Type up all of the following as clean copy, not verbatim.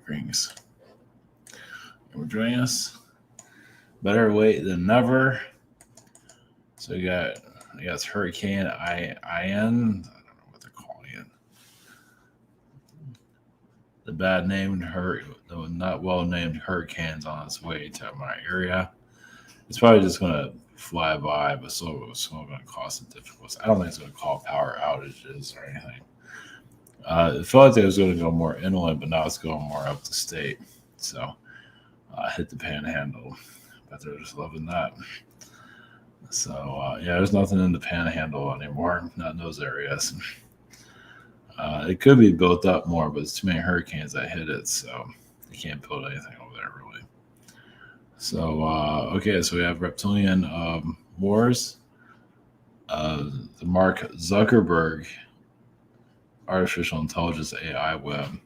Greetings. We're joining us. Better late than never. So you got, I guess, Hurricane Ian. I don't know what they're calling it. The the not well named hurricane's on its way to my area. It's probably just going to fly by, but still going to cause some difficulties. I don't think it's going to cause power outages or anything. It felt like it was going to go more inland, but now it's going more up the state. So hit the panhandle. But they're just loving that. So there's nothing in the panhandle anymore, not in those areas. It could be built up more, but it's too many hurricanes that hit it, so they can't build anything over there really. So so we have Reptilian wars. The Mark Zuckerberg artificial intelligence AI web.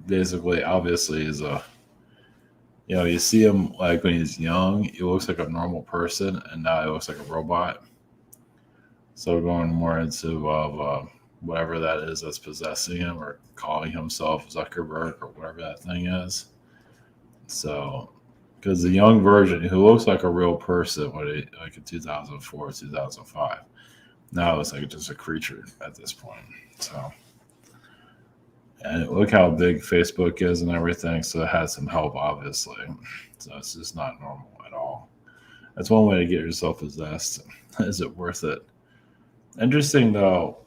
Basically, obviously, is a you see him like when he's young, he looks like a normal person, and now he looks like a robot. So going more into whatever that is that's possessing him or calling himself Zuckerberg or whatever that thing is. So, because the young version who looks like a real person, like in 2004, 2005, now it's like just a creature at this point. So, and look how big Facebook is and everything. So it has some help, obviously. So it's just not normal at all. That's one way to get yourself possessed. Is it worth it? Interesting though.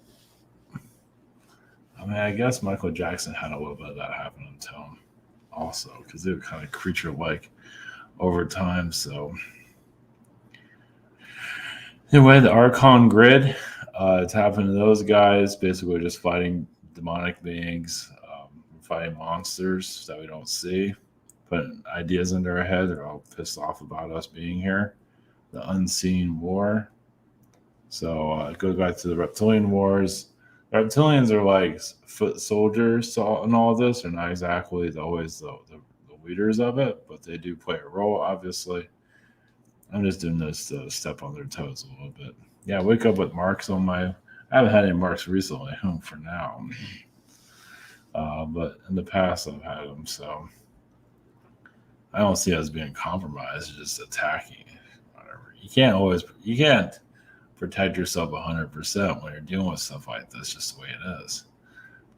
I mean, I guess Michael Jackson had a little bit of that happen to him also, because they were kind of creature-like over time. So anyway, the Archon grid, it's happened to those guys. Basically, just fighting demonic beings, fighting monsters that we don't see, putting ideas into our head. They're all pissed off about us being here. The unseen war. So it goes back to the Reptilian wars. Reptilians are like foot soldiers in all this. They're not exactly always the leaders of it, but they do play a role, obviously. I'm just doing this to step on their toes a little bit. Yeah, wake up with marks on my... I haven't had any marks recently, for now. But in the past, I've had them, so I don't see it as being compromised, just attacking, whatever. You can't protect yourself 100% when you're dealing with stuff like this. Just the way it is.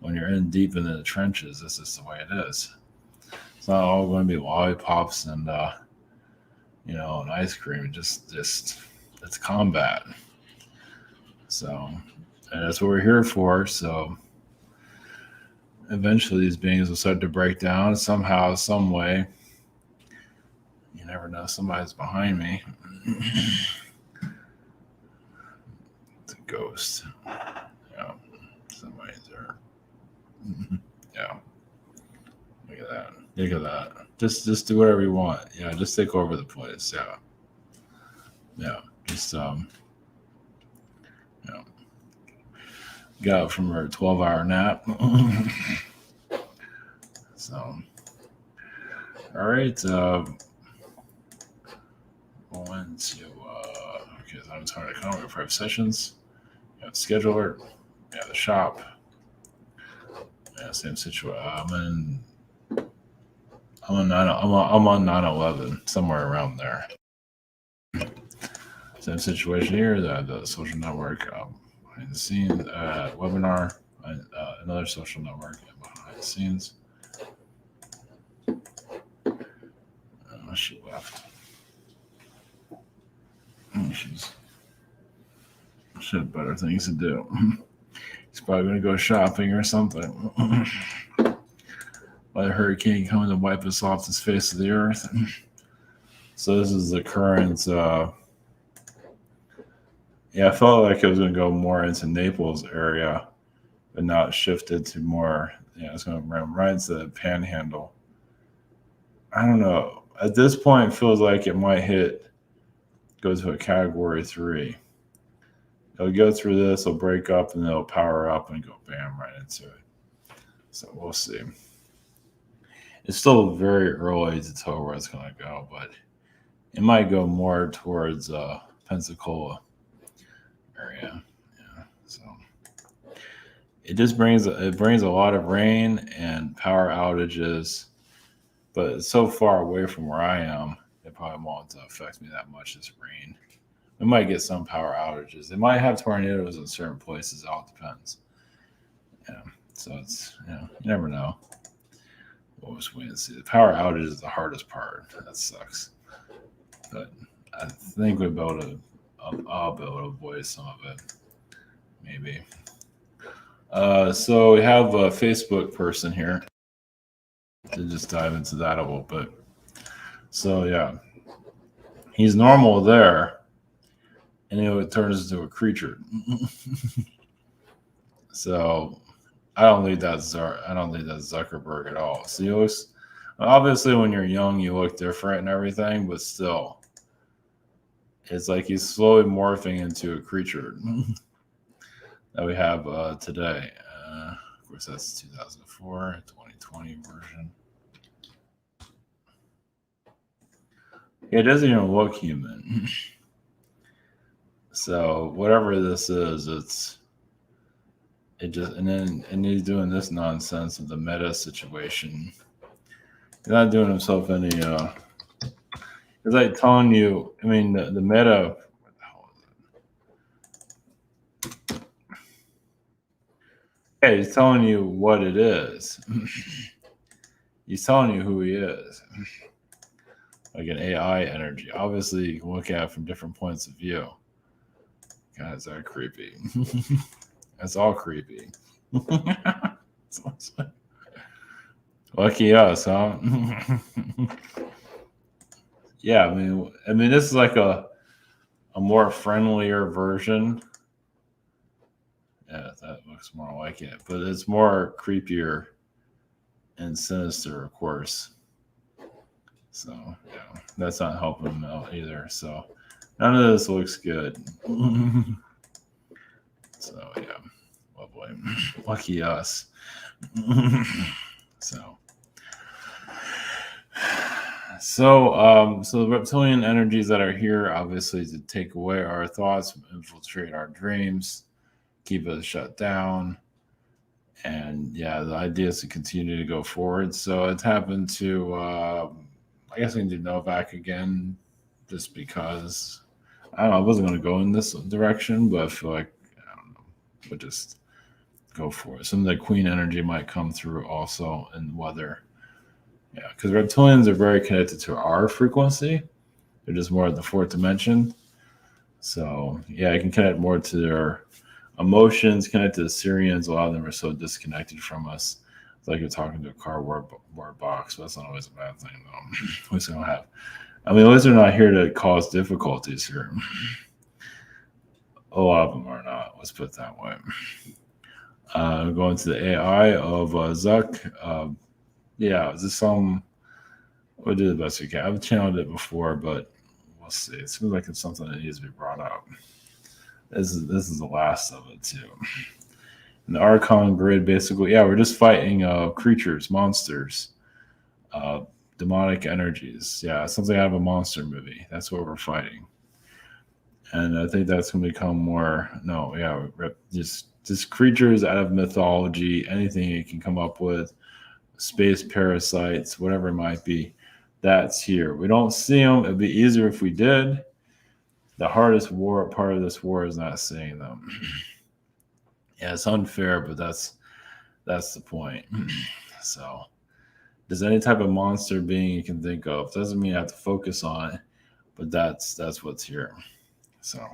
When you're in deep into the trenches, this is the way it is. It's not all going to be lollipops and and ice cream. Just it's combat. So, and that's what we're here for. So, eventually, these beings will start to break down somehow, some way. You never know. Somebody's behind me. It's a ghost. Yeah, somebody's there. Yeah. Look at that. Look at that. Just do whatever you want. Yeah, just take over the place. Yeah. Yeah. Just got up from her 12-hour nap. So all right. Going to okay, so I'm starting to come over 5 sessions. Yeah, scheduler. Yeah, the shop. Yeah, same situation. I'm on 9/11, somewhere around there. Same situation here. The social network behind the scenes webinar, another social network behind the scenes. She left. She had better things to do. She's probably going to go shopping or something. Let a hurricane come and wipe us off the face of the earth. So this is the current. I felt like it was going to go more into Naples area, but now it shifted to more. Yeah, it's going to run right into the Panhandle. I don't know. At this point, it feels like it might go to a category 3. It'll go through this, it'll break up, and it'll power up and go bam right into it. So we'll see. It's still very early to tell where it's going to go, but it might go more towards Pensacola area. Yeah. So it just brings a lot of rain and power outages, but it's so far away from where I am, it probably won't affect me that much. This rain, we might get some power outages. They might have tornadoes in certain places. It all depends. Yeah, so it's you never know. We'll just wait and see. The power outage is the hardest part. That sucks, but I think we'll be able to. I'll be able to avoid some of it, maybe. So we have a Facebook person here to just dive into that a little bit. So yeah, he's normal there, and it turns into a creature. So I don't think that's Zuckerberg at all. So he looks, obviously when you're young you look different and everything, but still, it's like he's slowly morphing into a creature that we have today. Of course, that's 2004, 2020 version. It doesn't even look human. So whatever this is, and he's doing this nonsense of the meta situation. He's not doing himself any. It's like telling you. I mean, the meta. What the hell is it? Yeah, he's telling you what it is. He's telling you who he is. Like an AI energy. Obviously, you can look at it from different points of view. God, is that creepy? That's all creepy. Lucky us, huh? Yeah, I mean, this is like a more friendlier version. Yeah, that looks more like it, but it's more creepier and sinister, of course. So yeah, that's not helping him out either. So none of this looks good. So yeah, lovely. Lucky us. So the reptilian energies that are here, obviously, to take away our thoughts, infiltrate our dreams, keep us shut down, and yeah, the idea is to continue to go forward. So it's happened to, I guess we can do Novak again, just because I don't know. I wasn't going to go in this direction, but I feel like I don't know, we'll just go for it. Some of the queen energy might come through also in weather. Yeah, because reptilians are very connected to our frequency. They're just more at the fourth dimension. So yeah, I can connect more to their emotions, connect to the Syrians. A lot of them are so disconnected from us. It's like you're talking to a cardboard box. But that's not always a bad thing, though. At least they don't have. I mean, at least they're not here to cause difficulties here. A lot of them are not. Let's put it that way. Going to the AI of Zuck. Yeah, is this some? We'll do the best we can. I've channeled it before, but we'll see. It seems like it's something that needs to be brought up. This is the last of it too. And the Archon grid, basically, yeah, we're just fighting creatures, monsters, demonic energies. Yeah, something out of a monster movie. That's what we're fighting. And I think that's going to become more. No, yeah, just creatures out of mythology. Anything you can come up with. Space parasites, whatever it might be, that's here. We don't see them. It'd be easier if we did. The hardest part of this war is not seeing them. Yeah, it's unfair, but that's the point. So, there's any type of monster being you can think of. Doesn't mean you have to focus on it, but that's what's here. So,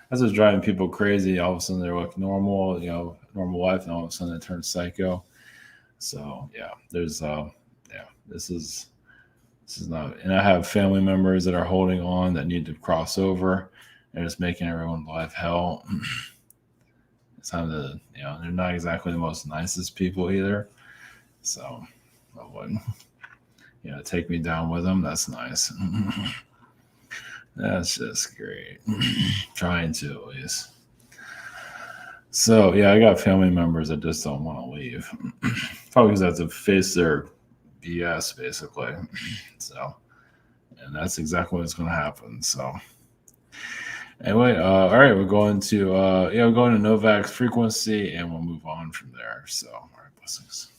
that's what's driving people crazy. All of a sudden, they're like normal, normal life, and all of a sudden, they turn psycho. So yeah, there's this is not, and I have family members that are holding on that need to cross over, and it's making everyone's life hell. It's time to, they're not exactly the most nicest people either. So I wouldn't, take me down with them. That's nice. That's just great. Trying to at least. So yeah, I got family members that just don't want to leave. Probably because I have to face their BS basically. So, and that's exactly what's going to happen. So, Anyway, all right, we're going to we're going to Novak's frequency, and we'll move on from there. So, all right, blessings.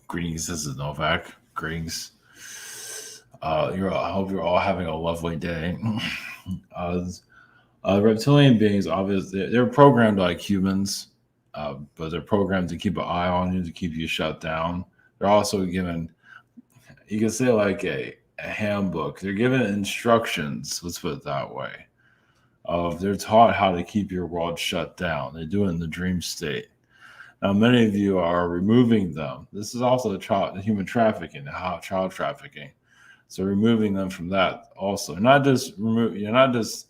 Greetings, this is Novak. Greetings. I hope you're all having a lovely day. uh, Reptilian beings, obviously, they're programmed like humans, but they're programmed to keep an eye on you, to keep you shut down. They're also given, you can say, like a handbook. They're given instructions, let's put it that way. They're taught how to keep your world shut down. They do it in the dream state. Now, many of you are removing them. This is also the human trafficking, child trafficking. So removing them from that also, you're not just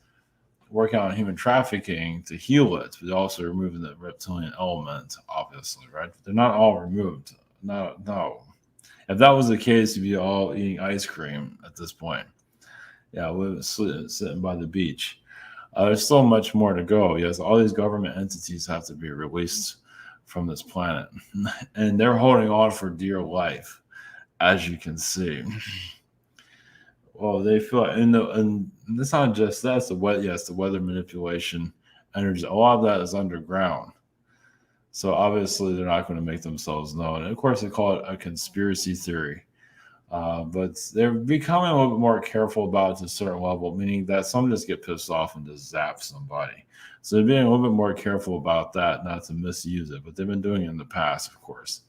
working on human trafficking to heal it, but also removing the reptilian element, obviously, right? They're not all removed. No. If that was the case, you'd be all eating ice cream at this point. Yeah, we're sitting by the beach. There's still much more to go. Yes, all these government entities have to be released from this planet, and they're holding on for dear life, as you can see. Well, they feel, and it's not just that. It's the weather manipulation energy. A lot of that is underground. So obviously, they're not going to make themselves known. And of course, they call it a conspiracy theory. But they're becoming a little bit more careful about it to a certain level, meaning that some just get pissed off and just zap somebody. So they're being a little bit more careful about that, not to misuse it. But they've been doing it in the past, of course.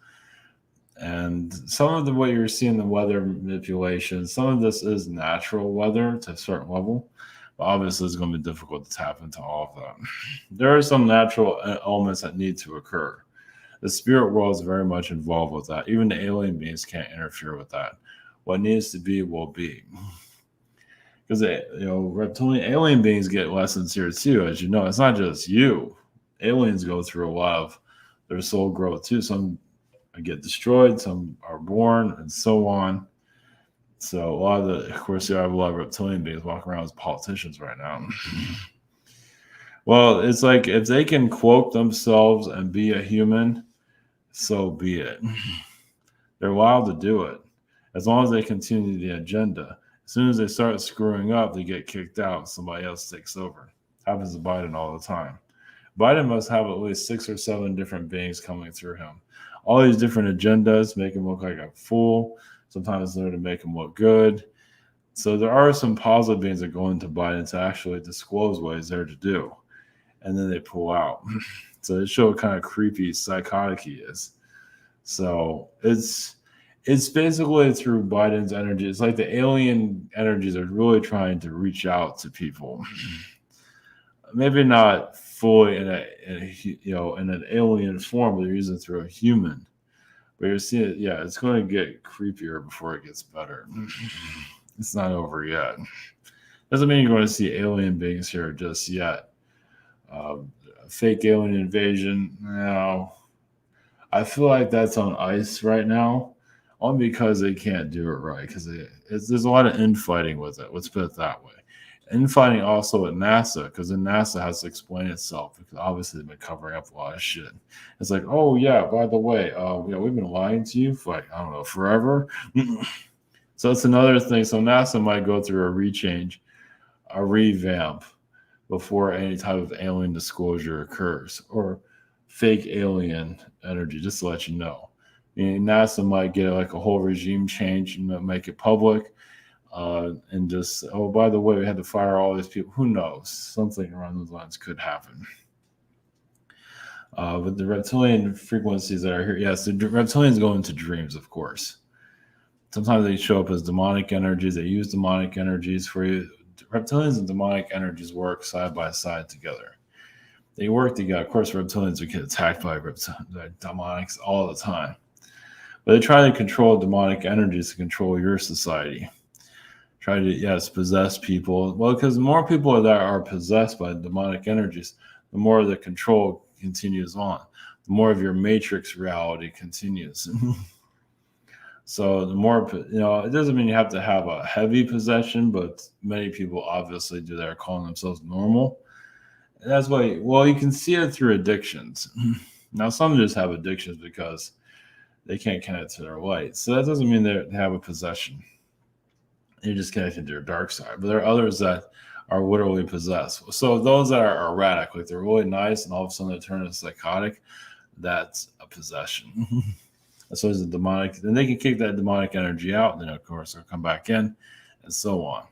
And some of what you're seeing, the weather manipulation, some of this is natural weather to a certain level. But obviously, it's going to be difficult to tap into all of that. There are some natural elements that need to occur. The spirit world is very much involved with that. Even the alien beings can't interfere with that. What needs to be will be. Because reptilian alien beings get lessons here too, as you know. It's not just you. Aliens go through a lot of their soul growth too. Some get destroyed, some are born, and so on. So of course, you have a lot of reptilian beings walking around as politicians right now. Well, it's like if they can cloak themselves and be a human, so be it. They're allowed to do it as long as they continue the agenda. As soon as they start screwing up, they get kicked out. Somebody else takes over. Happens to Biden all the time. Biden must have at least 6 or 7 different beings coming through him. All these different agendas make him look like a fool. Sometimes they're to make him look good. So there are some positive beings that go into Biden to actually disclose what he's there to do. And then they pull out. So it shows what kind of creepy, psychotic he is. So it's basically through Biden's energy. It's like the alien energies are really trying to reach out to people. Maybe not fully in an alien form, but they're using it through a human. But you're seeing it, it's going to get creepier before it gets better. It's not over yet. Doesn't mean you're going to see alien beings here just yet. Fake alien invasion, no. I feel like that's on ice right now, only because they can't do it right. Because there's a lot of infighting with it. Let's put it that way. Infighting also at NASA, because then NASA has to explain itself, because obviously they've been covering up a lot of shit. It's like, oh yeah, by the way, we've been lying to you for like, I don't know, forever. So it's another thing. So NASA might go through a revamp before any type of alien disclosure occurs, or fake alien energy, just to let you know. NASA might get like a whole regime change and make it public. And just, oh, by the way, we had to fire all these people. Who knows? Something around those lines could happen. But the reptilian frequencies that are here, yes, the reptilians go into dreams, of course. Sometimes they show up as demonic energies. They use demonic energies for you. Reptilians and demonic energies work side by side together. They work together. Of course, reptilians would get attacked by demonics all the time. But they try to control demonic energies to control your society. Try to, possess people. Well, because the more people that are possessed by demonic energies, the more the control continues on. The more of your matrix reality continues. So the more, it doesn't mean you have to have a heavy possession, but many people obviously do that, are calling themselves normal. And that's why, well, you can see it through addictions. Now, some just have addictions because they can't connect to their light. So that doesn't mean they have a possession. You're just connected to your dark side. But there are others that are literally possessed. So those that are erratic, like they're really nice and all of a sudden they turn into psychotic, that's a possession. So is a demonic, then they can kick that demonic energy out, and then of course they'll come back in, and so on.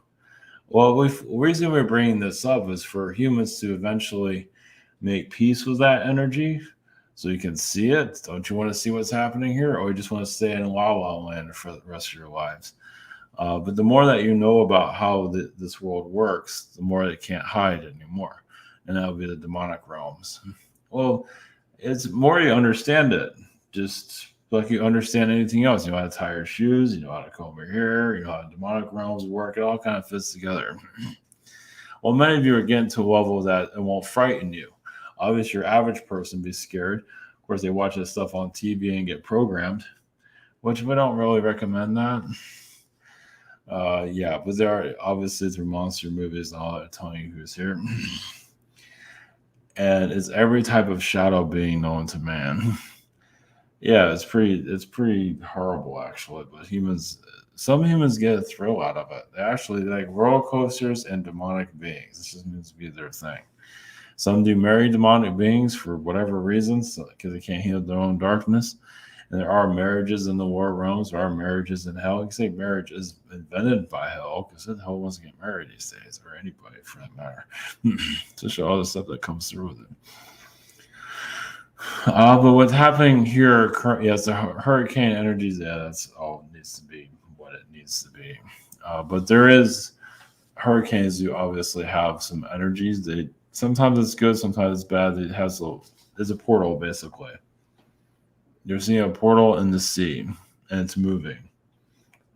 Well, the reason we're bringing this up is for humans to eventually make peace with that energy, so you can see it. Don't you want to see what's happening here, or you just want to stay in La La Land for the rest of your lives? But the more that you know about how this world works, the more it can't hide anymore, and that would be the demonic realms. Well, it's more you understand it, just like you understand anything else. You know how to tie your shoes, you know how to comb your hair, you know how demonic realms work. It all kind of fits together. Well, many of you are getting to a level that it won't frighten you. Obviously, your average person be scared. Of course, they watch this stuff on TV and get programmed, which we don't really recommend that. Yeah, but there are obviously through monster movies and all that telling you who's here. And it's every type of shadow being known to man. Yeah, it's pretty horrible actually. But some humans get a thrill out of it. They actually like roller coasters and demonic beings. This just means to be their thing. Some do marry demonic beings for whatever reasons, because they can't handle their own darkness. And there are marriages in the war realms. There are marriages in hell. You can say marriage is invented by hell, because hell wants to get married these days, or anybody for that matter, to show all the stuff that comes through with it. But what's happening here, yes, the hurricane energies, yeah, that's all it needs to be what it needs to be. But there is hurricanes do obviously have some energies. They sometimes it's good, sometimes it's bad. It's a portal basically. You're seeing a portal in the sea, and it's moving.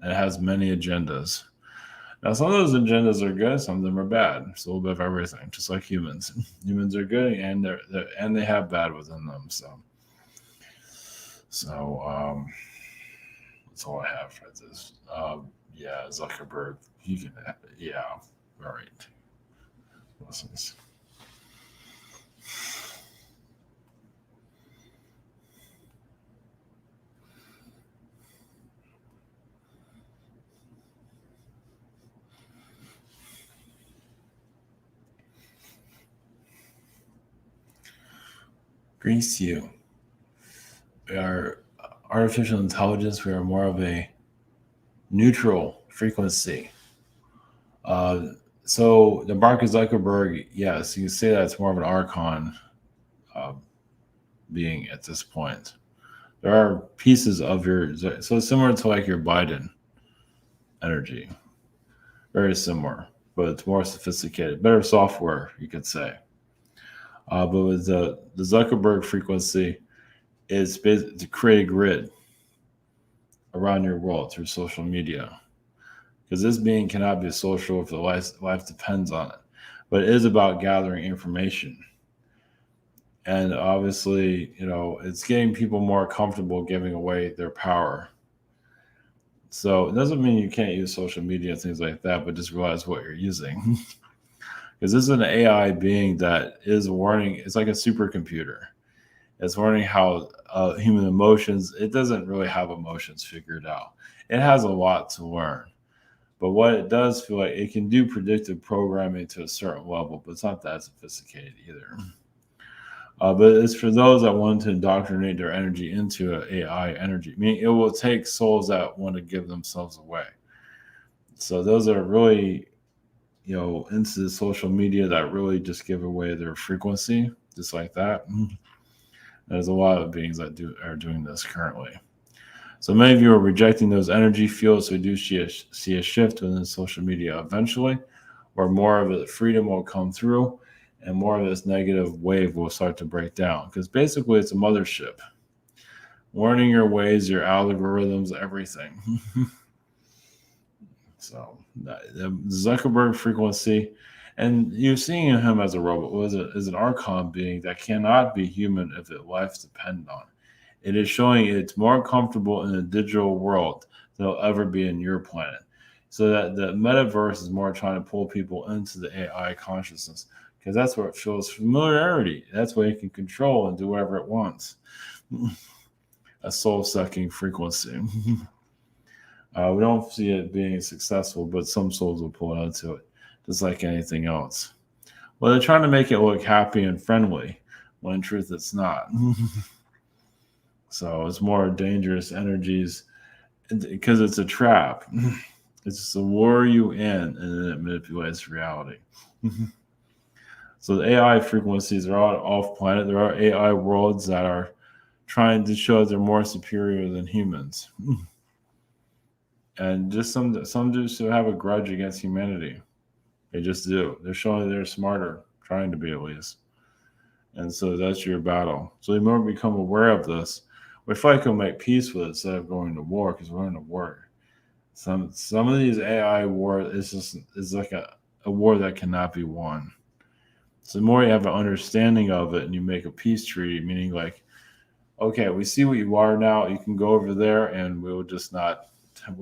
And it has many agendas. Now, some of those agendas are good, some of them are bad. It's a little bit of everything, just like humans. Humans are good, and they have bad within them. So that's all I have for this. Yeah, Zuckerberg. He can. Yeah, all right. Lessons. Grease you. We are artificial intelligence. We are more of a neutral frequency. Uh, so the Mark Zuckerberg, yes, you can say that it's more of an Archon uh, being at this point. There are pieces of so it's similar to like your Biden energy, very similar, but it's more sophisticated, better software, you could say. But with the Zuckerberg frequency, is to create a grid around your world through social media, because this being cannot be social if the life depends on it. But it is about gathering information. And obviously, it's getting people more comfortable giving away their power. So it doesn't mean you can't use social media and things like that, but just realize what you're using. Because this is an AI being that is learning. It's like a supercomputer. It's learning how human emotions. It doesn't really have emotions figured out. It has a lot to learn. But what it does feel like, it can do predictive programming to a certain level, but it's not that sophisticated either. But it's for those that want to indoctrinate their energy into an AI energy. I mean, it will take souls that want to give themselves away. So those are really, into the social media that really just give away their frequency, just like that. There's a lot of beings that are doing this currently. So many of you are rejecting those energy fields. So we do see a shift within social media eventually, where more of the freedom will come through, and more of this negative wave will start to break down. Because basically, it's a mothership. Learning your ways, your algorithms, everything. So the Zuckerberg frequency, and you're seeing him as a robot, is an Archon being that cannot be human if it life depends on it. It is showing it's more comfortable in the digital world than it'll ever be in your planet. So that the metaverse is more trying to pull people into the AI consciousness because that's where it feels familiarity. That's where it can control and do whatever it wants. A soul sucking frequency. We don't see it being successful, but some souls will pull into it, just like anything else. Well, they're trying to make it look happy and friendly, when in truth it's not. So it's more dangerous energies because it's a trap. It's just to lure you in and then it manipulates reality. So the AI frequencies are all off planet. There are AI worlds that are trying to show they're more superior than humans. And just some do still have a grudge against humanity. They just do. They're showing they're smarter, trying to be at least. And so that's your battle. So the more we become aware of this, we feel like we'll make peace with it instead of going to war because we're in a war. Some of these AI wars is like a war that cannot be won. So the more you have an understanding of it and you make a peace treaty, meaning like, okay, we see what you are now. You can go over there and we'll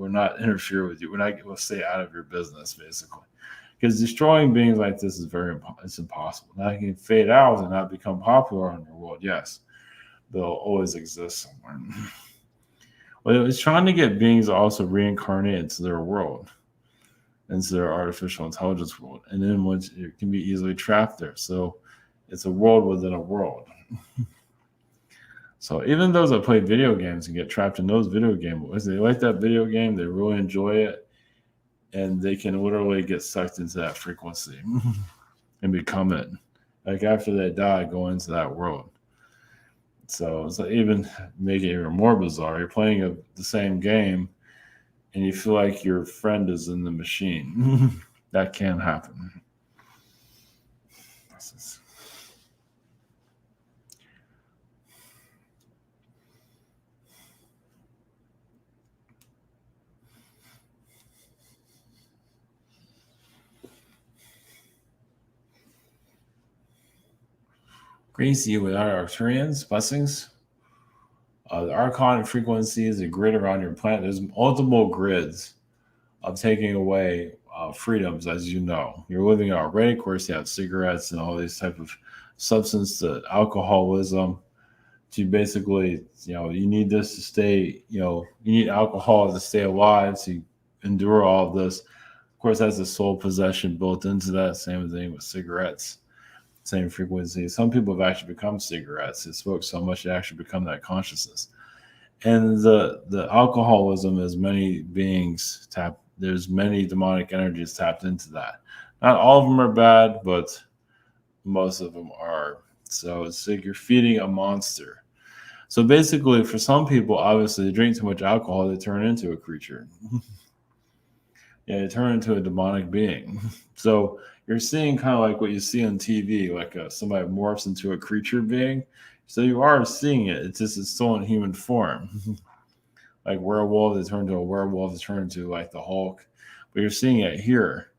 not interfere with you. We'll stay out of your business, basically. Because destroying beings like this is it's impossible. Now, it can fade out and not become popular in your world, yes. They'll always exist somewhere. But it's trying to get beings to also reincarnate into their world, into their artificial intelligence world. And then once it can be easily trapped there. So it's a world within a world. So even those that play video games and get trapped in those video games, they like that video game, they really enjoy it, and they can literally get sucked into that frequency and become it. Like after they die, go into that world. So it's like even make it even more bizarre. You're playing the same game, and you feel like your friend is in the machine. That can happen. Grease you with our Arcturians, blessings. The Archon frequency is a grid around your planet. There's multiple grids of taking away freedoms, as you know. You're living already. Of course, you have cigarettes and all these type of substance to alcoholism. To basically, you need this to stay. You need alcohol to stay alive to endure all of this. Of course, that's a soul possession built into that. Same thing with cigarettes. Same frequency. Some people have actually become cigarettes. They smoke so much they actually become that consciousness. And the alcoholism is many beings there's many demonic energies tapped into that. Not all of them are bad, but most of them are. So it's like you're feeding a monster. So basically, for some people, obviously, they drink too much alcohol, they turn into a creature. Yeah, they turn into a demonic being. So you're seeing kind of like what you see on TV, like somebody morphs into a creature being. So you are seeing it. It's still in human form. Like werewolf, they turn to a werewolf, they turn into like the Hulk. But you're seeing it here.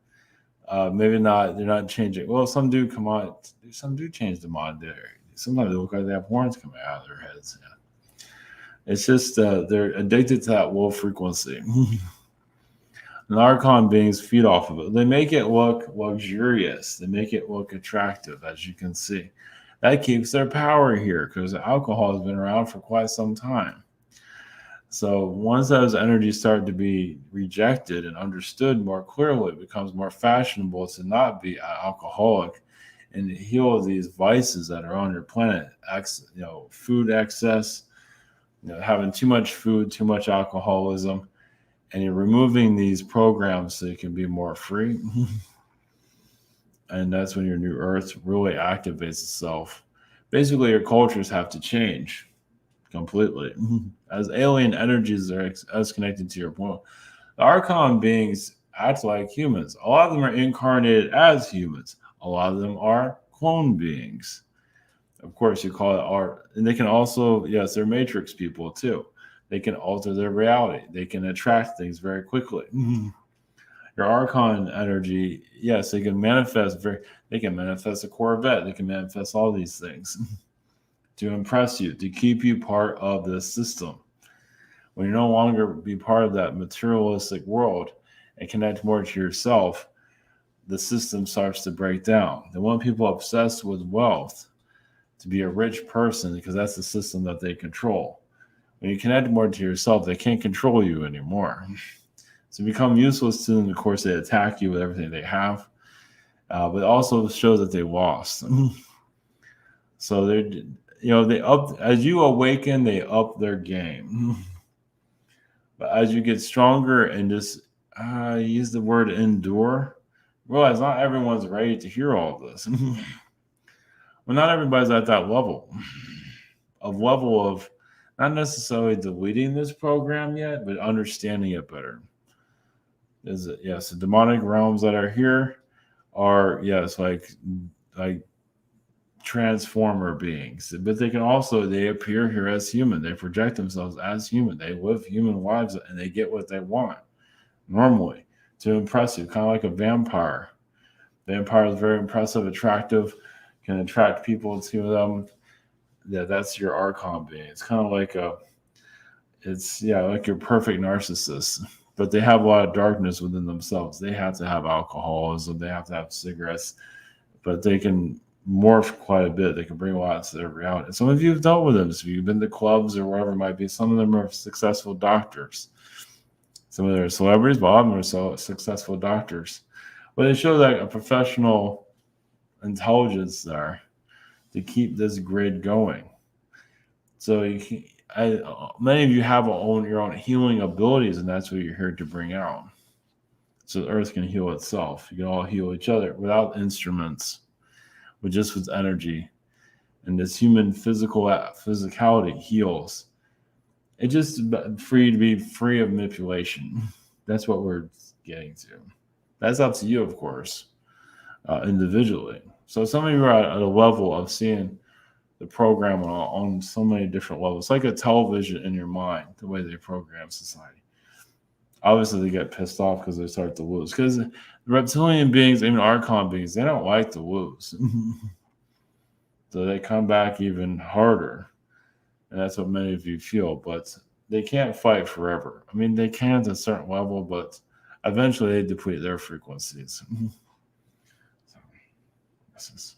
Maybe not, they're not changing. Well, some do come on, some do change the mod there. Sometimes they look like they have horns coming out of their heads. Yeah. It's just they're addicted to that low frequency. And Archon beings feed off of it. They make it look luxurious. They make it look attractive, as you can see. That keeps their power here because alcohol has been around for quite some time. So once those energies start to be rejected and understood more clearly, it becomes more fashionable to not be an alcoholic and to heal these vices that are on your planet. Food excess, having too much food, too much alcoholism. And you're removing these programs so you can be more free. And that's when your new earth really activates itself. Basically, your cultures have to change completely. As alien energies are as connected to your point. The Archon beings act like humans. A lot of them are incarnated as humans. A lot of them are clone beings. Of course, you call it art. And they can also, yes, they're matrix people too. They can alter their reality. They can attract things very quickly. Your Archon energy, yes, they can manifest they can manifest a Corvette. They can manifest all these things. to impress you, to keep you part of this system. When you no longer be part of that materialistic world and connect more to yourself, the system starts to break down. They want people obsessed with wealth to be a rich person because that's the system that they control. When you connect more to yourself, they can't control you anymore. So you become useless to them. Of course, they attack you with everything they have, but it also shows that they lost. So they up as you awaken, they up their game. But as you get stronger and just use the word endure, realize not everyone's ready to hear all of this. Well, not everybody's at that level of not necessarily deleting this program yet, but understanding it better. Is it yes, the demonic realms that are here are yes, like transformer beings, but they appear here as human. They project themselves as human. They live human lives and they get what they want normally to impress you, kind of like a vampire. Vampire is very impressive, attractive, can attract people to them. Yeah, that's your Archon being. It's kind of like like your perfect narcissist. But they have a lot of darkness within themselves. They have to have alcoholism. They have to have cigarettes, but they can morph quite a bit. They can bring a lot to their reality. Some of you have dealt with them. So you've been to clubs or wherever it might be. Some of them are successful doctors. Some of them are celebrities, but a lot of them are so successful doctors. But they show that a professional intelligence there to keep this grid going. So many of you have your own healing abilities, and that's what you're here to bring out. So the earth can heal itself. You can all heal each other without instruments, but just with energy. And this human physicality heals. It's just free to be free of manipulation. That's what we're getting to. That's up to you, of course, individually. So some of you are at a level of seeing the program on so many different levels. It's like a television in your mind, the way they program society. Obviously, they get pissed off because they start to lose. Because the reptilian beings, even Archon beings, they don't like to lose. So they come back even harder. And that's what many of you feel. But they can't fight forever. I mean, they can to a certain level, but eventually they deplete their frequencies. So, this is